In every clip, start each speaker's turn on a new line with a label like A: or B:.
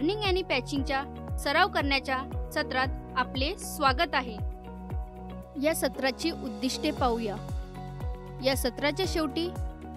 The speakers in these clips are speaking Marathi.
A: डार्निंग आणि पॅचिंगचा सराव करण्याच्या सत्रात आपले स्वागत आहे। या सत्राची उद्दिष्टे पाहूया। या सत्राच्या शेवटी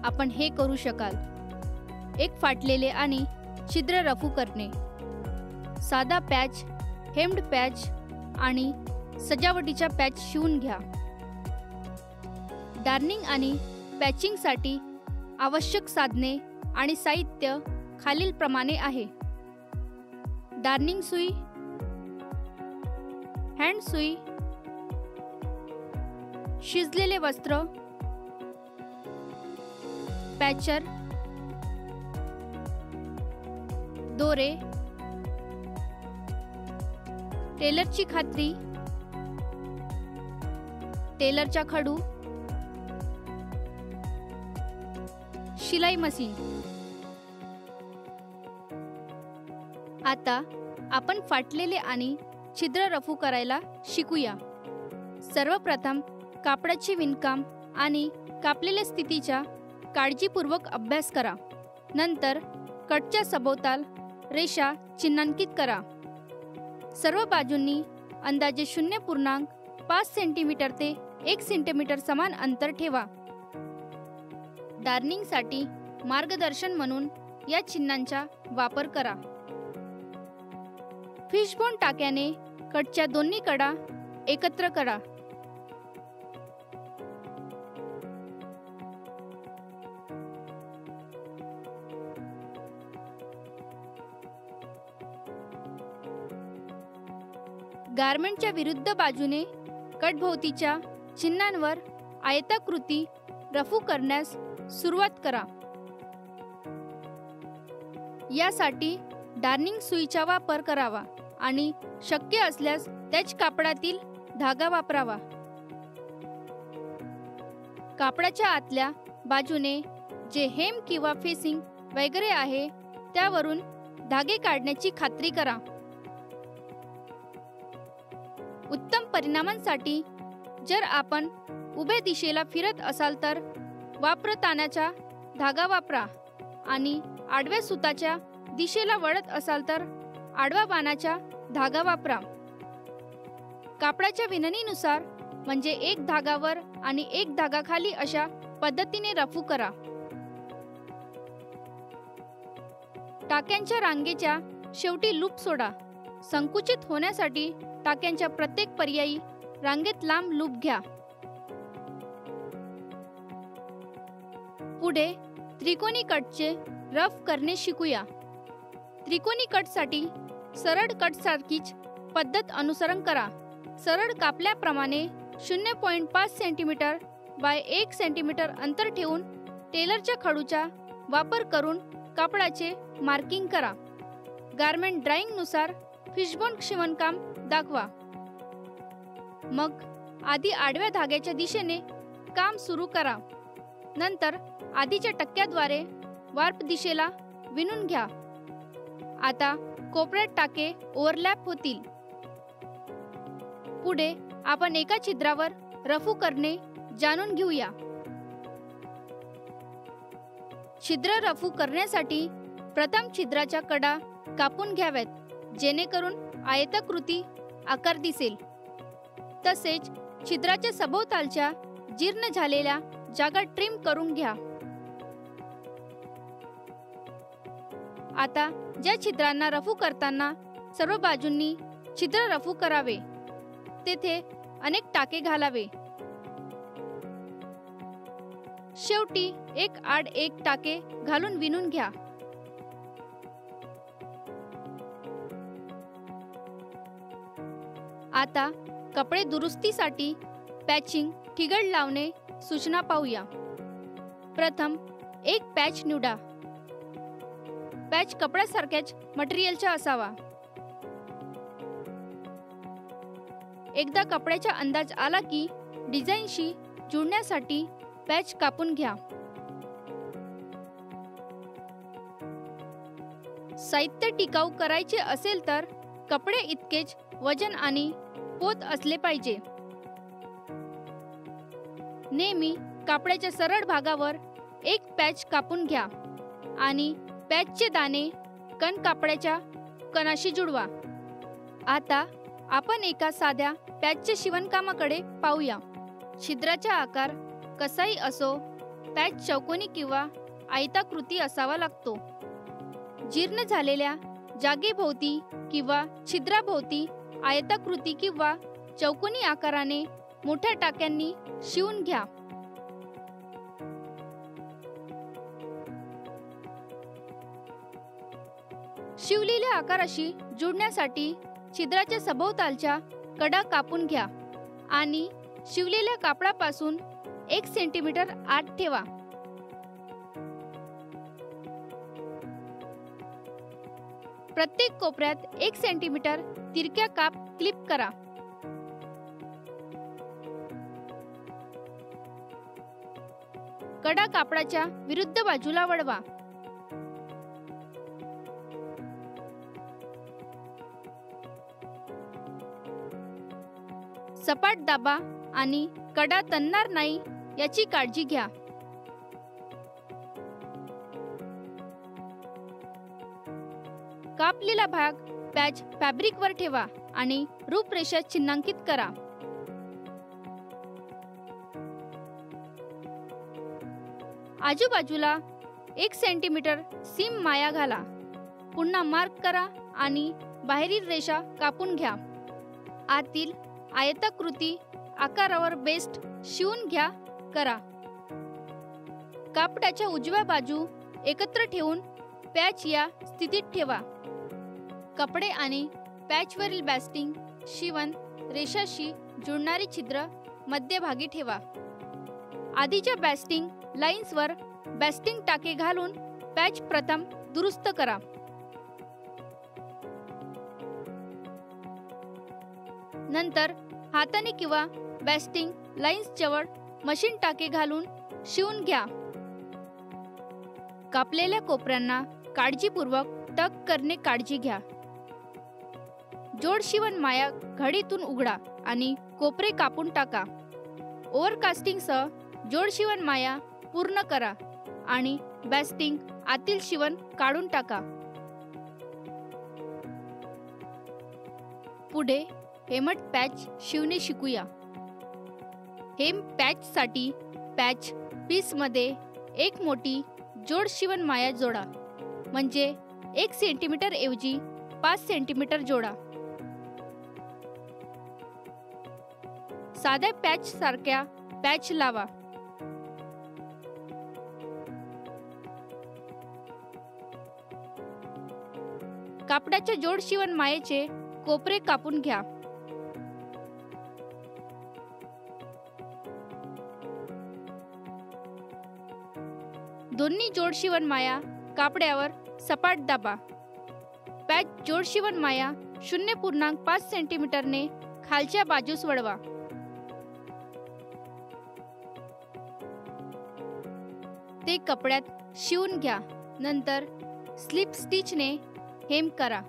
A: आपण हे करू शकाल: एक फाटलेले आणि छिद्र रफू करणे, साधा पॅच, हेम्ड पॅच आणि सजावटीचा पॅच शिवून घ्या। डार्निंग आणि पॅचिंगसाठी आवश्यक साधने आणि साहित्य खालीलप्रमाणे आहे: डार्निंग सुई, हँड सुई, शिजलेले वस्त्र, पॅचर, दोरे, टेलरची खात्री, टेलरचा खडू, शिलाई मशीन। आता आपण फाटलेले आणि छिद्र रफू करायला शिकूया। सर्वप्रथम कापडाची विणकाम आणि कापलेल्या स्थितीचा काळजीपूर्वक अभ्यास करा। नंतर कटच्या सभोवताल रेषा चिन्हांकित करा। सर्व बाजूंनी अंदाजे 0.5 सेंटीमीटर ते 1 सेंटीमीटर समान अंतर ठेवा। डार्निंगसाठी मार्गदर्शन म्हणून या चिन्हांचा वापर करा। फिशबोन टाक्याने कटच्या दोन्ही कडा एकत्र करा। गारमेंटच्या विरुद्ध बाजूने कटभोवतीच्या चिन्हांवर आयताकृती रफू करण्यास सुरुवात करा। यासाठी डार्निंग सुईचा वापर करावा आणि शक्य असल्यास त्याच कापडातील धागा वापरावा। कापडाच्या आतल्या बाजूने जे हेम किंवा फेसिंग वगैरे आहे त्यावरून धागे काढण्याची खात्री करा। उत्तम परिणामांसाठी जर आपण उभ्या दिशेला फिरत असाल तर वापरतानाचा धागा वापरा आणि आडव्या सुताच्या दिशेला वळत असाल तर आडवा बाणाचा धागा वापरा। कापडाच्या विणणीनुसार म्हणजे एक धागा वर आणि एक धागा खाली अशा पद्धतीने रफू करा। टाक्यांच्या रांगेच्या शेवटी लूप सोडा। संकुचित होण्यासाठी टाक्यांच्या प्रत्येक पर्यायी रांगेत लांब लूप घ्या। पुढे त्रिकोणी कटचे रफ करणे शिकूया। त्रिकोणी कटसाठी सरळ कट सारखीच पद्धत अनुसरण करा। सरळ कापल्याप्रमाणे 0.5 सेंटीमीटर बाय 1 सेंटीमीटर अंतर ठेवून टेलरच्या खडूचा वापर करून कापडाचे मार्किंग करा। गारमेंट ड्रॉइंगनुसार फिशबोन शिवणकाम दाखवा। मग आधी आडव्या धाग्याच्या दिशेने काम सुरू करा। नंतर आधीच्या टक्क्याद्वारे वार्प दिशेला विणून घ्या। आता कोपऱ्यात टाके ओव्हरलॅप होतील। पुढे आपण एका छिद्रावर रफू करणे जाणून घेऊया। छिद्र रफू करण्यासाठी प्रथम छिद्राच्या कडा कापून घ्याव्यात जेणेकरून आयताकृती आकार दिसेल। तसेच छिद्राच्या सभोवतालच्या जीर्ण झालेल्या जागा ट्रिम करून घ्या। आता ज्या छिद्रांना रफू करताना सर्व बाजूंनी छिद्र रफू करावे तेथे अनेक टाके घालावे। शेवटी एक आड एक टाके घालून विणून घ्या। आता कपडे दुरुस्तीसाठी पॅचिंग ठिगळ लावणे सूचना पाहूया। प्रथम एक पॅच निवडा। पॅच कपड्यासारख्याच मटेरियलचा असावा। एकदा कपड्याचा अंदाज आला की डिझाईनशी जुळण्यासाठी पॅच कापून घ्या। साहित्य टिकाऊ करायचे असेल तर कपडे इतकेच वजन आणि पोत असले पाहिजे। नेहमी कापडाच्या सरळ भागावर एक पॅच कापून घ्या आणि पॅचचे दाणे कण कापडाच्या कणाशी जुळवा. आता आपण एका साध्या पॅचच्या शिवणकामाकडे पाहूया. छिद्राचा आकार कसाही असो, पॅच चौकोनी किंवा आयताकृती असावा लागतो. जीर्ण झालेल्या जागेभोवती किंवा छिद्राभोवती आयताकृती किंवा चौकोनी आकाराने मोठ्या टाक्यांनी शिवून घ्या. शिवलेल्या आकाराशी जुळण्यासाठी छिद्राच्या सभोवतालच्या कडा कापून घ्या आणि शिवलेल्या कापडापासून 1 सेंटीमीटर आत ठेवा. प्रत्येक कोपऱ्यात 1 सेंटीमीटर तिरक्या काप क्लिप करा. कडा कापडाच्या विरुद्ध बाजूला वळवा. सपाट दाबा आणि कडा तणणार नाही याची काळजी घ्या. कापलेला भाग पॅच फॅब्रिकवर ठेवा आणि रूपरेषा चिन्हांकित करा. आजूबाजूला 1 सेंटीमीटर सीम माया घाला. पुन्हा मार्क करा आणि बाहेरील रेषा कापून घ्या. आतील आयताकृती आकारावर बेस्ट शिवून घ्या करा. कापडाच्या उजव्या बाजू एकत्र ठेवून पॅच या स्थितीत ठेवा. कपडे आणि पॅचवरील बॅस्टिंग शिवण रेषाशी जुळणारी छिद्र मध्यभागी ठेवा. आधीच्या बॅस्टिंग लाईन्सवर बॅस्टिंग टाके घालून पॅच प्रथम दुरुस्त करा. नंतर हाताने किंवा बॅस्टिंग लाईन्स जवळ मशीन टाके घालून शिवून घ्या. कापलेल्या कोपऱ्यांना काळजीपूर्वक टक करणे काळजी घ्या. जोड शिवण माया घडीतून उघडा आणि कोपरे कापून टाका. ओव्हरकास्टिंगसह जोड शिवण माया पूर्ण करा आणि बॅस्टिंग आतील शिवण काढून टाका. पुढे हेमट पॅच शिवणे शिकूया. हेम पॅचसाठी पॅच पीसमध्ये एक मोठी जोड शिवण माया जोडा, म्हणजे 1 सेंटीमीटर ऐवजी 5 सेंटीमीटर जोडा. साध्या पॅच सारख्या पॅच लावा. कापडाच्या जोड शिवण मायेचे कोपरे कापून घ्या. दोन्ही जोड शिवण माया कापड्यावर सपाट दाबा. पॅच जोड शिवण माया 0.5 सेंटीमीटरने खालच्या बाजूस वळवा. ते कपड्यात शिवून घ्या. नंतर स्लिप स्टिचने हेम करा.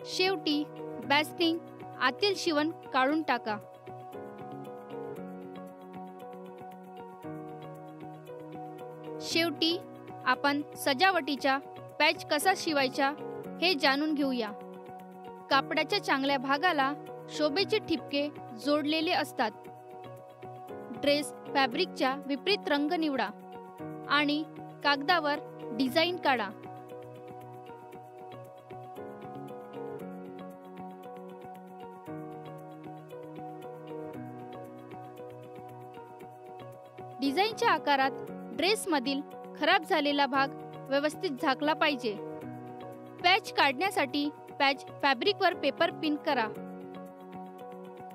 A: शेवटी बॅस्टिंग आतील शिवण काढून टाका. शेवटी आपण सजावटीचा पॅच कसा शिवायचा हे जाणून घेऊया. कापडाच्या चांगल्या भागाला शोभेचे ठिपके जोडलेले असतात. ड्रेस फॅब्रिकचा विपरीत रंग निवडा आणि कागदावर डिझाईन काढा. डिझाईनच्या आकारात ड्रेसमधील खराब झालेला भाग व्यवस्थित झाकला पाहिजे. पॅच काढण्यासाठी पॅच फॅब्रिकवर पेपर पिन करा.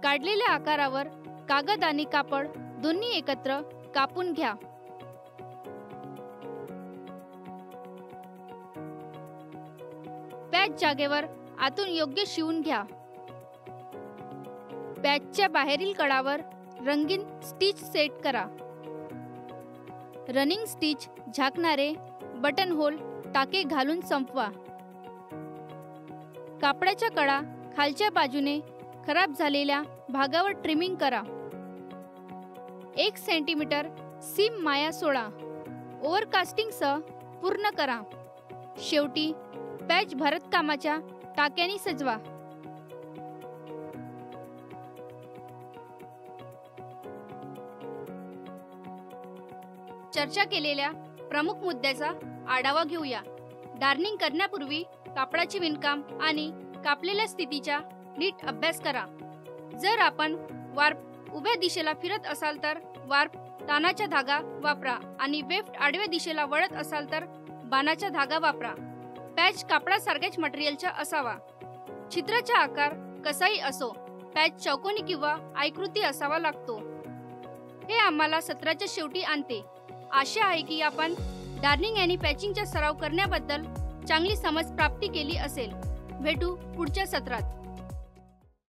A: काढलेल्या आकारावर कागद आणि कापड दोन्ही एकत्र कापून घ्या. पॅच जागेवर आतून योग्य शिवून घ्या. पॅचच्या बाहेरील कडावर रंगीन स्टिच सेट करा. रनिंग स्टिच झाकणारे बटन होल टाके घालून संपवा. कापडाच्या कडा खालच्या बाजूने खराब झालेल्या भागावर ट्रिमिंग करा. 1 सेंटीमीटर सीम माया सोडा. ओव्हरकास्टिंगसह पूर्ण करा. शेवटी पॅच भरतकामाच्या टाक्यांनी सजवा. चर्चा केलेल्या प्रमुख मुद्द्याचा आढावा घेऊया. डार्निंग करण्यापूर्वी कापडाचे विणकाम आणि कापलेल्या स्थितीचा नीट अभ्यास करा. जर आपण वार्प उभ्या दिशेला फिरत असाल तर वार्प तानाचा धागा वापरा आणि वेफ्ट आडव्या दिशेला वळत असाल तर बाणाचा धागा वापरा. पॅच कापडासारख्याच मटेरियलचा असावा. छिद्राचा आकार कसाही असो, पॅच चौकोनी किंवा आयताकृती असावा लागतो. हे आम्हाला सत्राच्या शेवटी आणते. आशा आहे की आपण डार्निंग आणि पॅचिंगचा सराव करण्याबद्दल चांगली समज प्राप्त केली असेल. भेटू पुढच्या सत्रात.